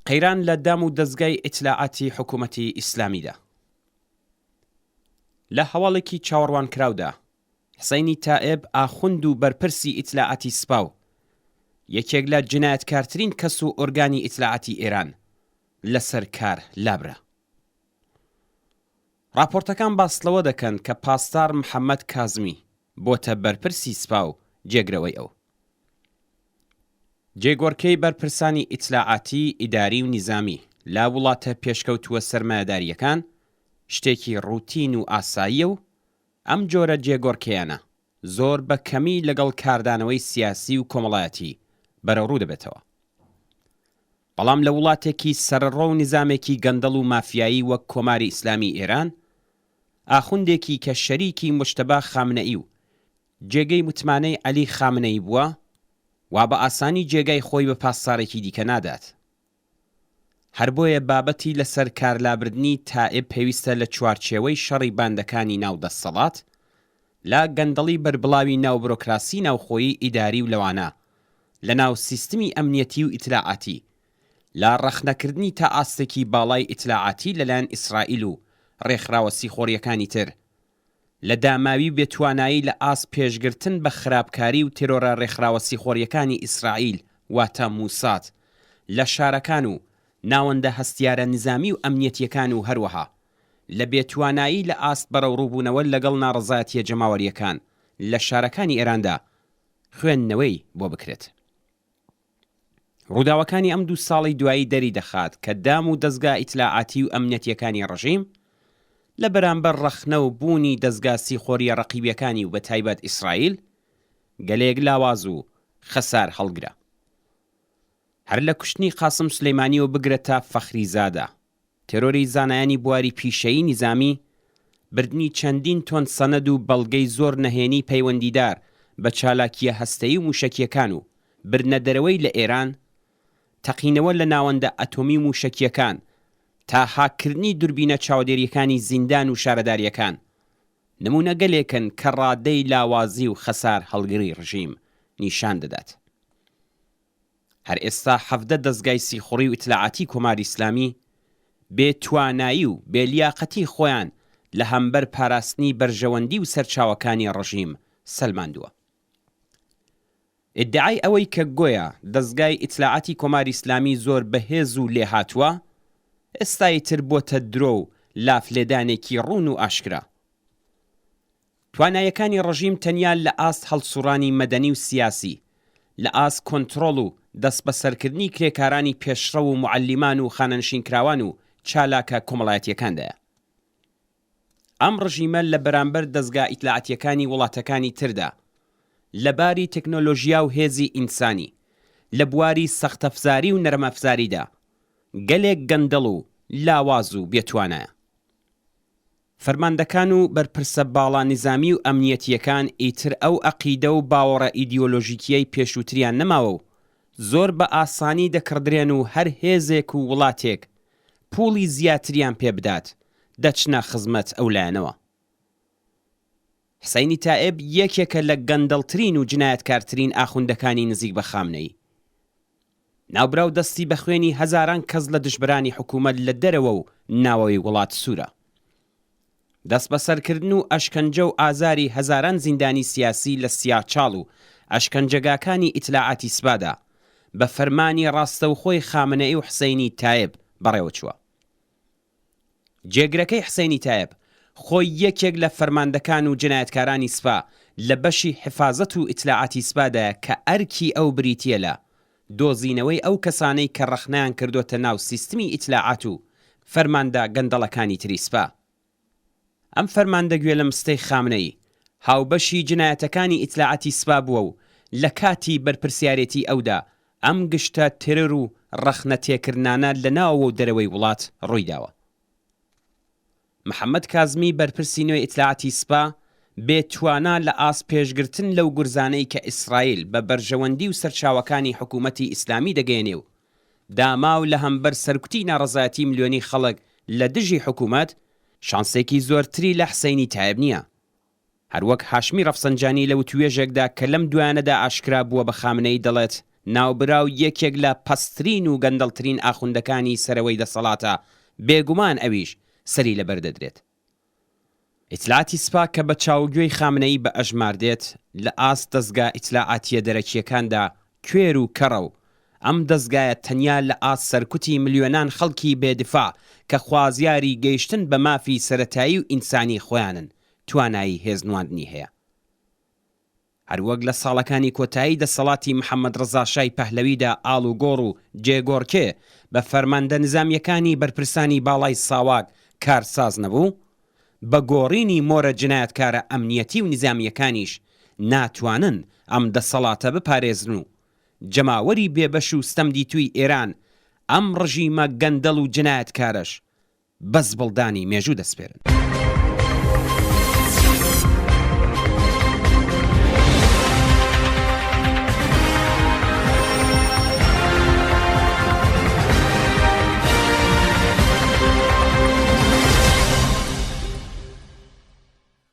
قەیران لە دام و دەستگای ئیتلاعاتی حکوومەتی ئیسلامیدا. لە هەواڵێکی چاوەڕوانکراودا حسەینی تائب ئاخوند و بەرپرسی ئیتلاعاتی سپاو یەکێک لە جنایەتکارترین کەس و ئۆرگانی ئیتلاعاتی ئێران لەسەر کار لابرا. راپۆرتەکان باس لەوە دەکەن کە پاسدار محەممەد کازمی بۆتە بەرپرسی سپاو جێگرەوەی ئەو. جێگۆڕکەی بەرپرسانی ئیتلاعاتی ئیداری و نیزامی لا وڵاتە پێشکەوتووە سەرمایەداریەکان شتێکی ڕوتین و ئاساییە و ئەم جۆرە جێگۆڕکەیانە زۆر بە کەمی لەگەڵ کاردانەوەی سیاسی و کۆمەڵایەتی بەرەوڕوو دەبێتەوە. بەڵام لە وڵاتێکی سەرڕۆ و نظامێکی گەندەڵ و مافیایی وەک کۆماری ئیسلامی ئێران، ئاخوندێکی کە شەریکی مجتەبا خامنەئی و جێگەی متمانەی عەلی خامنەئی بووە، وا بە ئاسانی جێگای خۆی بە پاسدارێکی دیکە نادات. هەر بۆیە بابەتی لەسەر کارلابردنی تائب پێویستە لە چوارچێوەی شەڕی باندەکانی ناو دەسەڵات لا گەندەڵی بەربڵاوی ناو بۆرۆکراسی ناوخۆیی ئیداری و لەوانە لە ناو سیستمی ئەمنیەتی و ئیتلاعاتی لا ڕەخنەکردنی تا ئاستێکی باڵای ئیتلاعاتی لەلایەن ئیسرائیل و ڕێکخراوە سیخۆڕیەکانی تر، لە داماوی بێتوانایی لە ئاست پێشگرتن بە خراپکاری و تێرۆرە ڕێکخراوە سیخۆڕیەکانی ئیسرائیل واتە موسات لە شارەکان و ناوەندە هەستیارە نظامی و ئەمنیەتیەکان و هەروەها لە بێتوانایی لە ئاست بەرەوڕووبوونەوە لەگەڵ ناڕەزایەتیە جەماوەریەکان لە شارەکانی ئێراندا خوێندنەوەی بۆ بکرێت. ڕووداوەکانی ئەم 2 ساڵی دوایی دەری دەخات کە دام و دەستگا ئیتلاعاتی و ئەمنیەتیەکانی ڕژیم لە بەرامبەر ڕەخنە و بوونی دەستگا سیخۆڕیە ڕەقیبیەکانی و بە تایبەت ئیسرائیل گەلێک لاواز و خەسار هەڵگرە. هەر لە کوشتنی قاسم سلەیمانیەوە بگرێت تا فەخری زادە، تێرۆری زانایانی بواری پیشەیی نیزامی، بردنی چەندین تۆن سەنەد و بەڵگەی زۆر نەهێنی پەیوەندیدار بە چالاکیە هەستەیی و موشەکیەکان و برنەدەرەوەی لە ئێران، تەقینەوە لە ناوەندە ئەتۆمی موشەکیەکان تا هاکردنی دوربینە چاودێریەکانی زیندان و شارەداریەکان نمونە گەلێکن کە ڕادەی لاوازی و خەسار هەڵگری ڕژیم نیشان دەدات. هەر ئێستا 17 دەستگای سیخۆڕی و ئیتلاعاتی کۆماری ئیسلامی بێتوانایی و بێلیاقەتی خۆیان لە هەمبەر پاراستنی بەرژەوەندی و سەرچاوەکانی ڕژیم سەلماندووە. ئیدعای ئەوەی کە گۆیا دەستگای ئیتلاعاتی کۆماری ئیسلامی زۆر بەهێز و لێهاتووە ئێستای تر بۆتە درۆ و لافلێدانێکی ڕوون و ئاشکرا. توانایەکانی ڕژیم تەنیا لە ئاست هەڵسوڕانی مەدەنی و سیاسی، لە ئاست کۆنتڕۆڵ و دەست بەسەرکردنی کرێکارانی پێشڕە و معەلیمان و خانەنشینکراوان و چالاکە کۆمەڵایەتیەکاندایە. ئەم ڕژیمە لە بەرامبەر دەستگا ئیتلاعاتیەکانی وڵاتەکانی تردا لەباری تەکنۆلۆژیا و هێزی ئینسانی، لە بواری سەختەفزاری و نەرمەفزاریدا گەلێک گەندەڵ و لاواز و بێتوانایە. فەرماندەکان و بەرپرسە باڵا نظامی و ئەمنیەتیەکان ئیتر ئەو ئەقیدە و باوەڕە ئیدیۆلۆژیکیەی پێشووتریان نەماوە و زۆر بە ئاسانی دەکڕدرێن و هەر هێزێک و وڵاتێک پوڵی زیاتریان پێ بدات دەچنە خزمەت ئەولایەنەوە. حسەینی تائب یەکێکە لە گەندەڵترین و جنایەتکارترین ئاخوندەکانی نزیک بە خامنەی. ناوبراو دەستی بە خوێنی هەزاران کەس لە دژبرانی حکوومەت لە دەرەوە و ناوەوەی وڵات سوورە. دەست بەسەرکردن و ئەشکەنجە و ئازاری هەزاران زیندانی سیاسی لە سیاچاڵ و ئەشکەنجەگاکانی ئیتلاعاتی سپادا بە فەرمانی ڕاستەوخۆی خامنەئی و حسەینی تائب بەڕێوە چووە. جێگرەکەی حسەینی تائب خۆی یەکێک لە فەرماندەکان و جنایەتکارانی سپا لە بەشی حفاظەت و ئیتلاعاتی سپادایە کە ئەرکی ئەو بریتیە لە دۆزینەوەی ئەو کەسانەی کە ڕەخنەیان کردوتە ناو سیستمی ئیتلاعات و فەرماندە گەندەڵەکانی تری سپا. ئەم فەرماندەگوێ لە مستەی خامنەئی هاوبەشی جنایەتەکانی ئیتلاعاتی سپا بووە و لە کاتی بەرپرسیارەتی ئەودا ئەم گشتە تێرەر و ڕەخنە تێکردانە لە ناوەوە و دەرەوەی وڵات ڕوویداوە. محەممەد کازمی بەرپرسی نوێی ئیتلاعاتی سپا بێتوانە لە ئاست پێشگرتن لەو گورزانەی کە ئیسرائیل بە بەرژەوەندی و سەرچاوەکانی حکوومەتی ئیسلامی دەگەێنێ و داما و لە هەمبەر سەرکوتی ناڕەزایەتی ملیۆنی خەڵک لە دژی حکوومەت شانسێکی زۆرتری لە حسەینی تائب نییە. هەروەک هاشمی ڕەفسەنجانی لە وتوێژێکدا کە لەم دوایانەدا ئاشکرا بووە بە خامنەی دەڵێت ناوبراو یەکێک لە پەسترین و گەندەڵترین ئاخوندەکانی سەرەوەی دەسەڵاتە، بێگومان ئەویش سەری لەبەر دەدرێت. ئیتلاعاتی سپا کە بە چاوگوێی خامنەیی بە ئەژماردێت لە ئاست دەستگا ئیتلاعاتیە دەرەکیەکاندا کوێر و کەڕە و ئەم دەستگایە تەنیا لە ئاست سەرکوتی ملیۆنان خەڵکی بێدفاع کە خوازیاری گەیشتن بە مافی سەرەتایی و ئینسانی خۆیانن توانایی هێزنواندنی هەیە. هەروەک لە ساڵەکانی کۆتایی دەسەڵاتی محەممەد ڕەزا شای پەهلەویدا ئاڵوگۆڕ و جێگۆڕکێ بە فەرماندە نظامیەکانی بەرپرسانی باڵای ساواک کارساز نەبوو، بە گۆڕینی مۆرە جنایەتکارە ئەمنیەتی و نظامیەکانیش ناتوانن ئەم دەسەڵاتە بپارێزن و جەماوەری بێبەش و ستەمدی توی ئێران ئەم ڕژیمە گەندەڵ و جنایەتکارەش بەس بڵدانی مێژوو دەسپێرن.